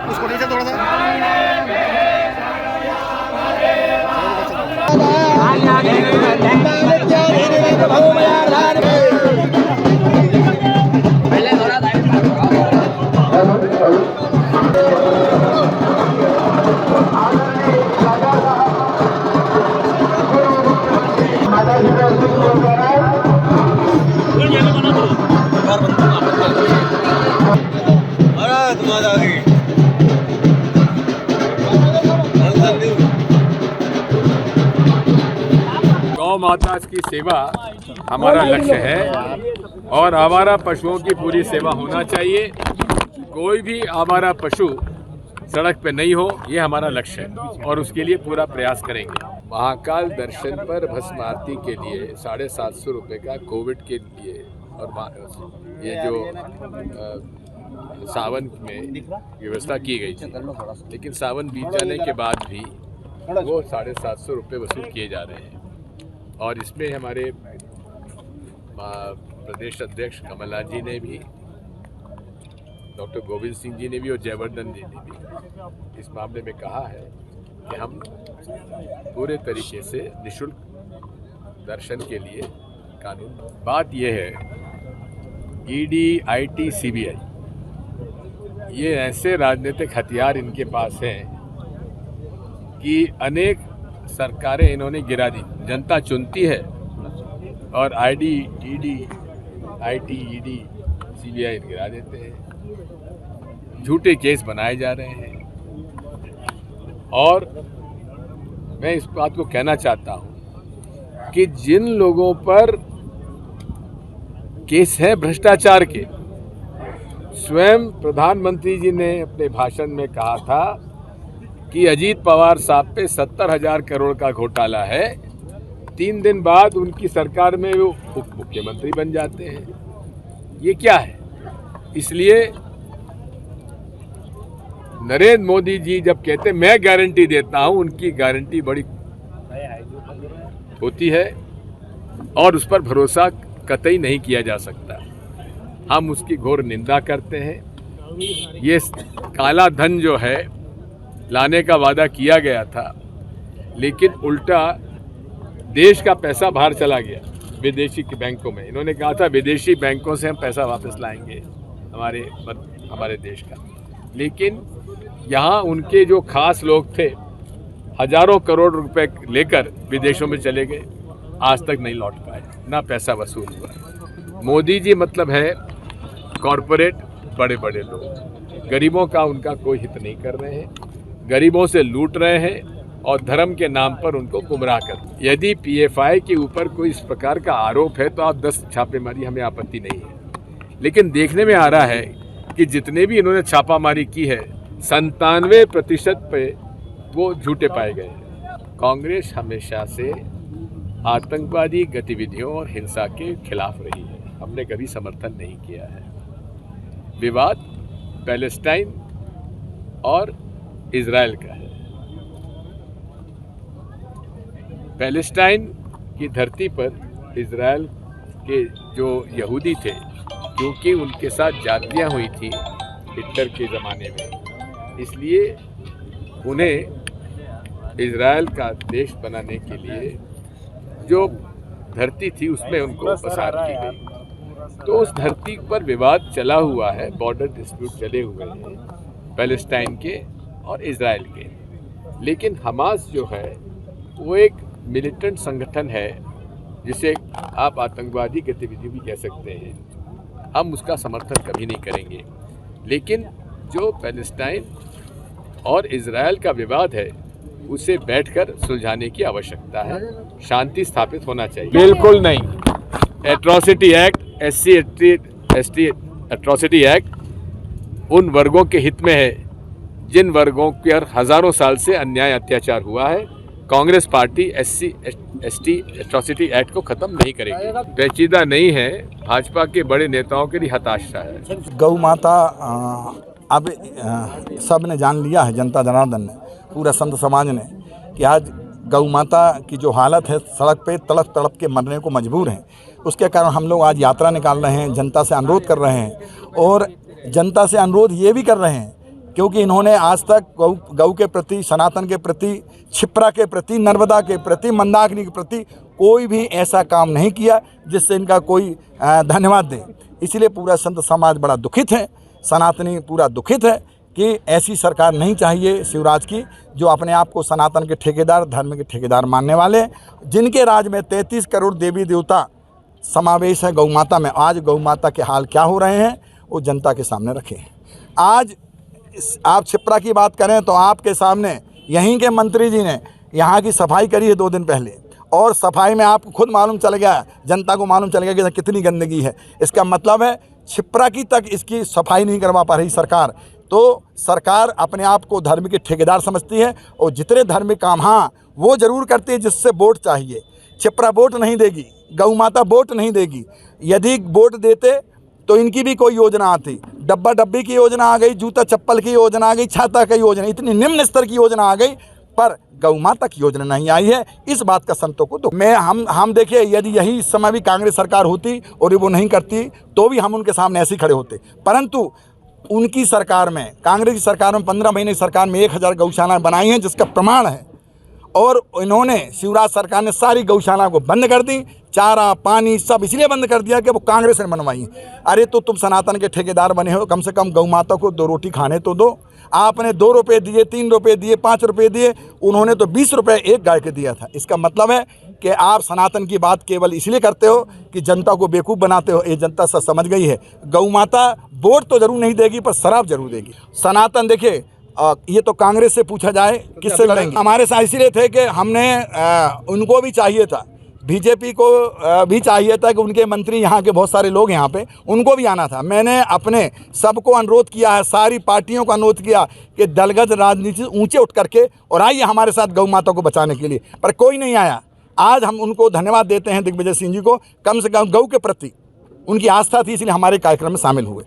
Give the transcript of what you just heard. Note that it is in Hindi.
उसको नीचे थोड़ा सा गौ माता की सेवा हमारा लक्ष्य है और आवारा पशुओं की पूरी सेवा होना चाहिए। कोई भी आवारा पशु सड़क पे नहीं हो, ये हमारा लक्ष्य है और उसके लिए पूरा प्रयास करेंगे। महाकाल दर्शन पर भस्म आरती के लिए 750 रुपये का कोविड के लिए और ये जो सावन में व्यवस्था की गई थी, लेकिन सावन बीत जाने के बाद भी वो 750 रुपये वसूल किए जा रहे हैं। और इसमें हमारे प्रदेश अध्यक्ष कमलनाथ जी ने भी, डॉक्टर गोविंद सिंह जी ने भी और जयवर्धन जी ने भी इस मामले में कहा है कि हम पूरे तरीके से निःशुल्क दर्शन के लिए कानून। बात यह है, ईडी, आईटी, सीबीआई ये ऐसे राजनीतिक हथियार इनके पास हैं कि अनेक सरकारें इन्होंने गिरा दी। जनता चुनती है और ईडी, आईटी, सीबीआई गिरा देते हैं। झूठे केस बनाए जा रहे हैं और मैं इस बात को कहना चाहता हूं कि जिन लोगों पर केस है भ्रष्टाचार के, स्वयं प्रधानमंत्री जी ने अपने भाषण में कहा था कि अजीत पवार साहब पे 70,000 करोड़ का घोटाला है। 3 दिन बाद उनकी सरकार में वो उप मुख्यमंत्री बन जाते हैं। ये क्या है? इसलिए नरेंद्र मोदी जी जब कहते मैं गारंटी देता हूं, उनकी गारंटी बड़ी होती है और उस पर भरोसा कतई नहीं किया जा सकता। हम उसकी घोर निंदा करते हैं। ये काला धन जो है लाने का वादा किया गया था, लेकिन उल्टा देश का पैसा बाहर चला गया विदेशी बैंकों में। इन्होंने कहा था विदेशी बैंकों से हम पैसा वापस लाएंगे हमारे देश का, लेकिन यहाँ उनके जो खास लोग थे हजारों करोड़ रुपए लेकर विदेशों में चले गए, आज तक नहीं लौट पाए, ना पैसा वसूल हुआ। मोदी जी मतलब है कॉरपोरेट, बड़े बड़े लोग, गरीबों का उनका कोई हित नहीं कर रहे हैं, गरीबों से लूट रहे हैं और धर्म के नाम पर उनको गुमराह कर। यदि पीएफआई के ऊपर कोई इस प्रकार का आरोप है तो आप 10 छापेमारी, हमें आपत्ति नहीं है, लेकिन देखने में आ रहा है कि जितने भी इन्होंने छापामारी की है 97% पे वो झूठे पाए गए हैं। कांग्रेस हमेशा से आतंकवादी गतिविधियों और हिंसा के खिलाफ रही है, हमने कभी समर्थन नहीं किया है। विवाद पैलेस्टाइन और इजराइल का है। पैलेस्टाइन की धरती पर इजराइल के जो यहूदी थे, क्योंकि उनके साथ जातियां हुई थी हिटलर के ज़माने में, इसलिए उन्हें इजराइल का देश बनाने के लिए जो धरती थी उसमें उनको पसार की गई। तो उस धरती पर विवाद चला हुआ है, बॉर्डर डिस्प्यूट चले हुए हैं पैलेस्टाइन के और इजराइल के। लेकिन हमास जो है वो एक मिलिटेंट संगठन है, जिसे आप आतंकवादी गतिविधि भी कह सकते हैं। हम उसका समर्थन कभी नहीं करेंगे, लेकिन जो पैलेस्टाइन और इजराइल का विवाद है उसे बैठकर सुलझाने की आवश्यकता है, शांति स्थापित होना चाहिए। बिल्कुल नहीं। Atrocity act, SC, ST atrocity act उन वर्गों के हित में है जिन वर्गों पर हजारों साल से अन्याय अत्याचार हुआ है। Congress party SC ST atrocity act को खत्म नहीं करेगी। पेचीदा नहीं है, भाजपा के बड़े नेताओं के लिए हताशा है। गौ माता अब सब ने जान लिया है, जनता जनार्दन ने, पूरा संत समाज ने, कि आज गौ माता की जो हालत है, सड़क पे तड़प तड़प के मरने को मजबूर हैं। उसके कारण हम लोग आज यात्रा निकाल रहे हैं, जनता से अनुरोध कर रहे हैं और जनता से अनुरोध ये भी कर रहे हैं क्योंकि इन्होंने आज तक गौ के प्रति, सनातन के प्रति, क्षिप्रा के प्रति, नर्मदा के प्रति, मंदाकिनी के प्रति कोई भी ऐसा काम नहीं किया जिससे इनका कोई धन्यवाद दे। इसलिए पूरा संत समाज बड़ा दुखित है, सनातनी पूरा दुखित है कि ऐसी सरकार नहीं चाहिए शिवराज की, जो अपने आप को सनातन के ठेकेदार, धर्म के ठेकेदार मानने वाले, जिनके राज में 33 करोड़ देवी देवता समावेश है गौ माता में। आज गौ माता के हाल क्या हो रहे हैं वो जनता के सामने रखे। आज आप क्षिप्रा की बात करें तो आपके सामने यहीं के मंत्री जी ने यहाँ की सफाई करी है 2 दिन पहले, और सफाई में आपको खुद मालूम चल गया, जनता को मालूम चल गया कि कितनी गंदगी है। इसका मतलब है क्षिप्रा की तक इसकी सफाई नहीं करवा पा रही सरकार। तो सरकार अपने आप को धर्म के ठेकेदार समझती है और जितने धार्मिक काम हाँ वो ज़रूर करती है जिससे वोट चाहिए। क्षिप्रा वोट नहीं देगी, गौ माता वोट नहीं देगी। यदि वोट देते तो इनकी भी कोई योजना आती, डब्बा डब्बी की योजना आ गई, जूता चप्पल की योजना आ गई, छाता की योजना, इतनी निम्न स्तर की योजना आ गई, पर गौ माता की योजना नहीं आई है। इस बात का संतों को दुख। हम देखिए, यदि यही इस समय भी कांग्रेस सरकार होती और वो नहीं करती तो भी हम उनके सामने ऐसे खड़े होते, परंतु उनकी सरकार में, कांग्रेस की सरकार में 15 महीने की सरकार में 1000 गौशाला बनाई हैं, जिसका प्रमाण है। और इन्होंने, शिवराज सरकार ने सारी गौशाला को बंद कर दी, चारा पानी सब इसलिए बंद कर दिया कि वो कांग्रेस ने बनवाई। अरे तो तुम सनातन के ठेकेदार बने हो, कम से कम गौ माता को 2 रोटी खाने तो दो। आपने 2 रुपये दिए, 3 रुपये दिए, 5 रुपये दिए, उन्होंने तो 20 रुपये एक गाय के दिया था। इसका मतलब है कि आप सनातन की बात केवल इसलिए करते हो कि जनता को बेवकूफ़ बनाते हो। ये जनता सब समझ गई है। गौ माता वोट तो जरूर नहीं देगी पर शराब जरूर देगी। सनातन देखिए, ये तो कांग्रेस से पूछा जाए किससे लड़ेंगे। हमारे साथ इसलिए थे कि हमने उनको भी चाहिए था, बीजेपी को भी चाहिए था कि उनके मंत्री, यहाँ के बहुत सारे लोग यहाँ पे, उनको भी आना था। मैंने अपने सबको अनुरोध किया है, सारी पार्टियों को अनुरोध किया कि दलगत राजनीति से ऊंचे उठ करके और आइए हमारे साथ गौ माता को बचाने के लिए, पर कोई नहीं आया। आज हम उनको धन्यवाद देते हैं, दिग्विजय सिंह जी को, कम से कम गौ के प्रति उनकी आस्था थी, इसलिए हमारे कार्यक्रम में शामिल हुए।